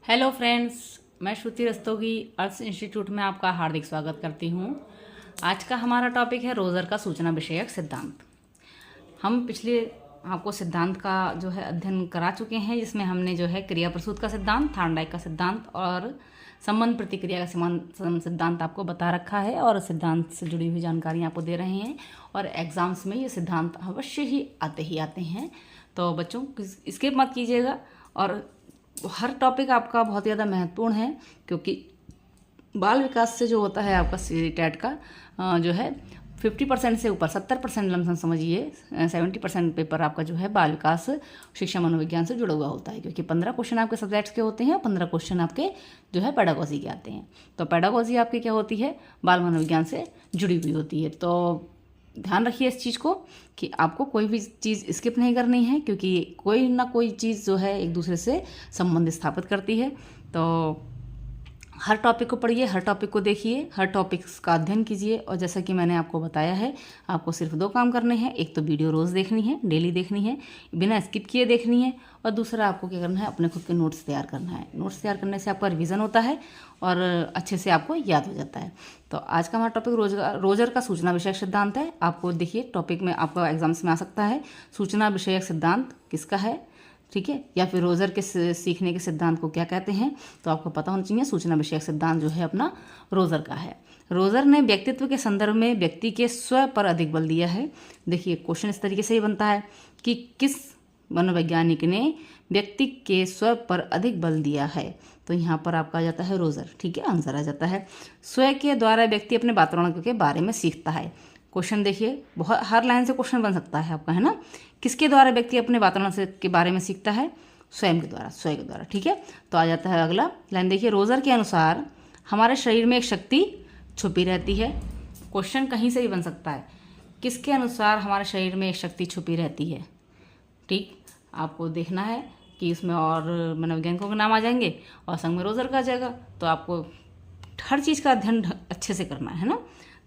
Hello friends, मैं श्रुति रस्तोगी अर्थ institute में आपका हार्दिक स्वागत करती हूँ। आज का हमारा टॉपिक है रोजर का सूचना विषयक सिद्धांत। हम पिछले आपको सिद्धांत का जो है अध्ययन करा चुके हैं, जिसमें हमने जो है क्रिया प्रसूत का सिद्धांत, थार्नडाइक का सिद्धांत और संबंध प्रतिक्रिया का सिद्धांत आपको बता रखा है और सिद्धांत से जुड़ी हुई जानकारी आपको दे रहे हैं। और एग्जाम्स में ये सिद्धांत अवश्य ही आते हैं, तो बच्चों स्किप मत कीजिएगा। और हर टॉपिक आपका बहुत ज़्यादा महत्वपूर्ण है, क्योंकि बाल विकास से जो होता है आपका टेट का जो है 50% से ऊपर 70% लमसम समझिए 70% पेपर आपका जो है बाल विकास शिक्षा मनोविज्ञान से जुड़ा हुआ होता है, क्योंकि 15 क्वेश्चन आपके सब्जेक्ट्स के होते हैं और 15 क्वेश्चन आपके जो है पेडागोजी के आते हैं। तो पेडागोजी आपकी क्या होती है, बाल मनोविज्ञान से जुड़ी हुई होती है। तो ध्यान रखिए इस चीज़ को कि आपको कोई भी चीज़ स्किप नहीं करनी है, क्योंकि कोई ना कोई चीज़ जो है एक दूसरे से संबंध स्थापित करती है। तो हर टॉपिक को पढ़िए, हर टॉपिक को देखिए, हर टॉपिक का अध्ययन कीजिए। और जैसा कि मैंने आपको बताया है, आपको सिर्फ 2 काम करने हैं। एक तो वीडियो रोज़ देखनी है, डेली देखनी है, बिना स्किप किए देखनी है। और दूसरा आपको क्या करना है, अपने खुद के नोट्स तैयार करना है। नोट्स तैयार करने से आपका रिवीजन होता है और अच्छे से आपको याद हो जाता है। तो आज का हमारा टॉपिक रोजर का सूचना विषयक सिद्धांत है। आपको देखिए टॉपिक में आपका एग्जाम्स में आ सकता है, सूचना विषयक सिद्धांत किसका है, ठीक है, या फिर रोजर के सीखने के सिद्धांत को क्या कहते हैं। तो आपको पता होना चाहिए सूचना विषयक सिद्धांत जो है अपना रोजर का है। रोजर ने व्यक्तित्व के संदर्भ में व्यक्ति के स्व पर अधिक बल दिया है। देखिए क्वेश्चन इस तरीके से ही बनता है कि किस मनोवैज्ञानिक ने व्यक्ति के स्व पर अधिक बल दिया है। तो यहाँ पर आपका आ जाता है रोजर, ठीक है, आंसर आ जाता है। स्व के द्वारा व्यक्ति अपने वातावरण के बारे में सीखता है। क्वेश्चन देखिए, बहुत हर लाइन से क्वेश्चन बन सकता है आपका, है ना। किसके द्वारा व्यक्ति अपने वातावरण से के बारे में सीखता है, स्वयं के द्वारा, ठीक है। तो आ जाता है अगला लाइन, देखिए रोजर के अनुसार हमारे शरीर में एक शक्ति छुपी रहती है। क्वेश्चन कहीं से भी बन सकता है, किसके अनुसार हमारे शरीर में एक शक्ति छुपी रहती है, ठीक। आपको देखना है कि इसमें और मनोवैज्ञानिकों के नाम आ जाएंगे और संग में रोजर का आ जाएगा। तो आपको हर चीज़ का अध्ययन अच्छे से करना है ना।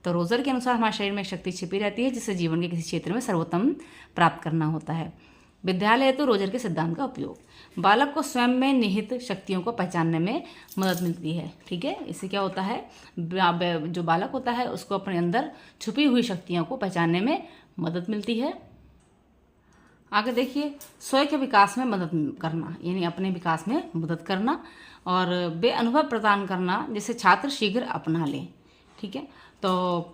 तो रोजर के अनुसार हमारे शरीर में एक शक्ति छिपी रहती है, जिससे जीवन के किसी क्षेत्र में सर्वोत्तम प्राप्त करना होता है। विद्यालय हेतु रोजर के सिद्धांत का उपयोग, बालक को स्वयं में निहित शक्तियों को पहचानने में मदद मिलती है, ठीक है। इससे क्या होता है, जो बालक होता है उसको अपने अंदर छुपी हुई शक्तियों को पहचानने में मदद मिलती है। आगे देखिए, स्वयं के विकास में मदद करना, यानी अपने विकास में मदद करना और वे अनुभव प्रदान करना जिसे छात्र शीघ्र अपना लें, ठीक है। तो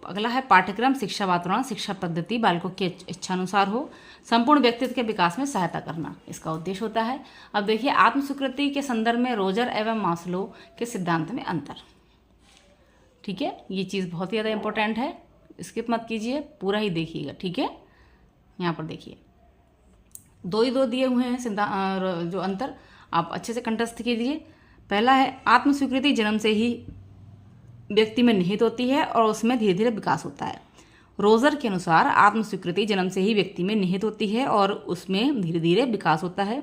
अगला है पाठ्यक्रम, शिक्षा वातावरण, शिक्षा पद्धति बालकों की इच्छानुसार हो, संपूर्ण व्यक्तित्व के विकास में सहायता करना इसका उद्देश्य होता है। अब देखिए आत्मस्वीकृति के संदर्भ में रोजर एवं मास्लो के सिद्धांत में अंतर, ठीक है। ये चीज़ बहुत ही ज़्यादा इंपॉर्टेंट है, स्किप मत कीजिए, पूरा ही देखिएगा, ठीक है। यहाँ पर देखिए 2 ही 2 दिए हुए हैं सिद्धांत, जो अंतर आप अच्छे से कंठस्थ कीजिए। पहला है आत्मस्वीकृति जन्म से ही व्यक्ति में निहित होती है और उसमें धीरे धीरे विकास होता है। रोजर के अनुसार आत्मस्वीकृति जन्म से ही व्यक्ति में निहित होती है और उसमें धीरे धीरे विकास होता है।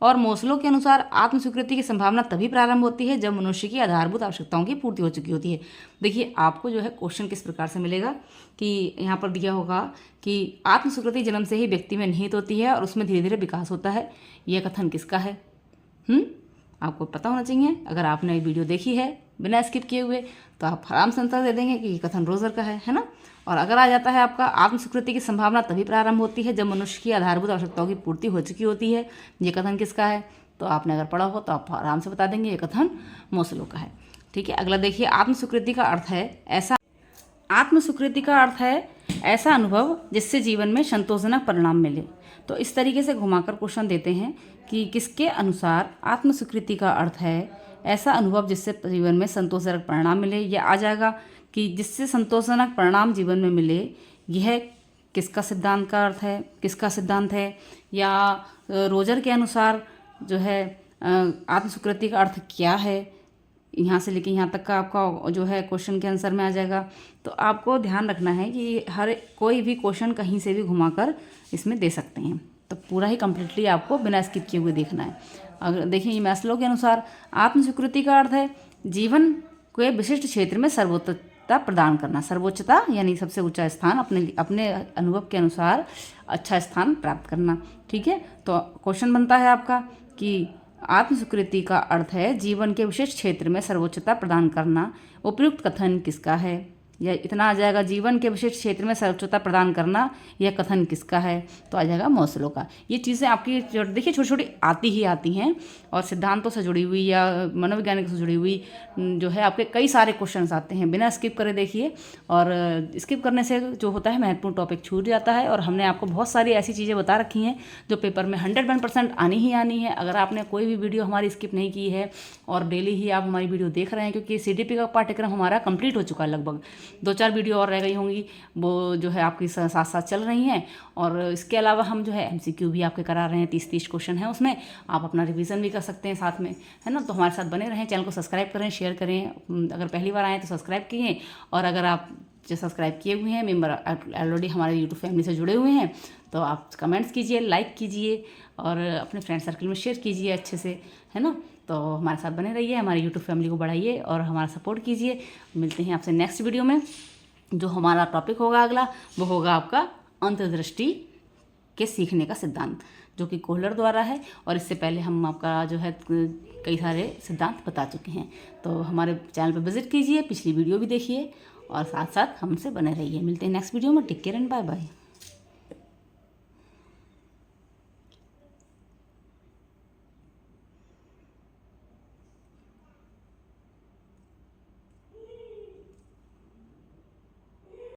और मोस्लो के अनुसार आत्मस्वीकृति की संभावना तभी प्रारंभ होती है जब मनुष्य की आधारभूत आवश्यकताओं की पूर्ति हो चुकी होती है। देखिए आपको जो है क्वेश्चन किस प्रकार से मिलेगा कि यहाँ पर दिया होगा कि आत्मस्वीकृति जन्म से ही व्यक्ति में निहित होती है और उसमें धीरे धीरे विकास होता है। यह कथन किसका है, आपको पता होना चाहिए। अगर आपने वीडियो देखी है बिना स्किप किए हुए तो आप आराम से आंसर दे देंगे कि ये कथन रोजर का है ना। और अगर आ जाता है आपका आत्मस्वीकृति की संभावना तभी प्रारंभ होती है जब मनुष्य की आधारभूत आवश्यकताओं की पूर्ति हो चुकी होती है, ये कथन किसका है, तो आपने अगर पढ़ा हो तो आप आराम से बता देंगे ये कथन मोस्लो का है, ठीक है। अगला देखिए आत्मस्वीकृति का अर्थ है ऐसा अनुभव जिससे जीवन में संतोषजनक परिणाम मिले। तो इस तरीके से घुमाकर क्वेश्चन देते हैं कि किसके अनुसार आत्मस्वीकृति का अर्थ है ऐसा अनुभव जिससे जीवन में संतोषजनक परिणाम मिले। यह आ जाएगा कि जिससे संतोषजनक परिणाम जीवन में मिले, यह किसका सिद्धांत का अर्थ है, किसका सिद्धांत है। या रोजर के अनुसार जो है आत्मस्वीकृति का अर्थ क्या है, यहाँ से लेके यहाँ तक का आपका जो है क्वेश्चन के आंसर में आ जाएगा। तो आपको ध्यान रखना है कि हर कोई भी क्वेश्चन कहीं से भी घुमाकर इसमें दे सकते हैं, तो पूरा ही कम्प्लीटली आपको बिना स्किप किए हुए देखना है। अगर देखिए मैस्लो के अनुसार आत्मस्वीकृति का अर्थ है जीवन के विशिष्ट क्षेत्र में सर्वोच्चता प्रदान करना, सर्वोच्चता यानी सबसे ऊंचा स्थान, अपने अनुभव के अनुसार अच्छा स्थान प्राप्त करना, ठीक है। तो क्वेश्चन बनता है आपका कि आत्मस्वीकृति का अर्थ है जीवन के विशेष क्षेत्र में सर्वोच्चता प्रदान करना। उपयुक्त कथन किसका है? यह इतना आ जाएगा, जीवन के विशेष क्षेत्र में सर्वोच्चता प्रदान करना, यह कथन किसका है? तो आ जाएगा मौसलो का। ये चीज़ें आपकी देखिए छोटी छोटी आती ही आती हैं, और सिद्धांतों से जुड़ी हुई या मनोवैज्ञानिक से जुड़ी हुई जो है आपके कई सारे क्वेश्चंस आते हैं, बिना स्किप करे देखिए। और स्किप करने से जो होता है महत्वपूर्ण टॉपिक छूट जाता है। और हमने आपको बहुत सारी ऐसी चीज़ें बता रखी हैं जो पेपर में 100% आनी ही आनी है। अगर आपने कोई भी वीडियो हमारी स्किप नहीं की है और डेली ही आप हमारी वीडियो देख रहे हैं, क्योंकि CDP का पाठ्यक्रम हमारा कंप्लीट हो चुका है, लगभग 2-4 वीडियो और रह गई होंगी, वो जो है आपकी साथ साथ चल रही हैं। और इसके अलावा हम जो है MCQ भी आपके करा रहे हैं, 30 क्वेश्चन है उसमें, आप अपना रिवीजन भी कर सकते हैं साथ में, है ना। तो हमारे साथ बने रहें, चैनल को सब्सक्राइब करें, शेयर करें। अगर पहली बार आए तो सब्सक्राइब कीजिए, और अगर आप जो सब्सक्राइब किए हुए हैं, मेंबर ऑलरेडी हमारे यूट्यूब फैमिली से जुड़े हुए हैं, तो आप कमेंट्स कीजिए, लाइक कीजिए, और अपने फ्रेंड सर्कल में शेयर कीजिए अच्छे से, है ना। तो हमारे साथ बने रहिए, हमारी यूट्यूब फैमिली को बढ़ाइए और हमारा सपोर्ट कीजिए। मिलते हैं आपसे नेक्स्ट वीडियो में। जो हमारा टॉपिक होगा अगला, वो होगा आपका अंतर्दृष्टि के सीखने का सिद्धांत, जो कि कोहलर द्वारा है। और इससे पहले हम आपका जो है कई सारे सिद्धांत बता चुके हैं। तो हमारे चैनल पर विजिट कीजिए, पिछली वीडियो भी देखिए, और साथ साथ हमसे बने रहिए। मिलते हैं नेक्स्ट वीडियो में। Take care and bye bye.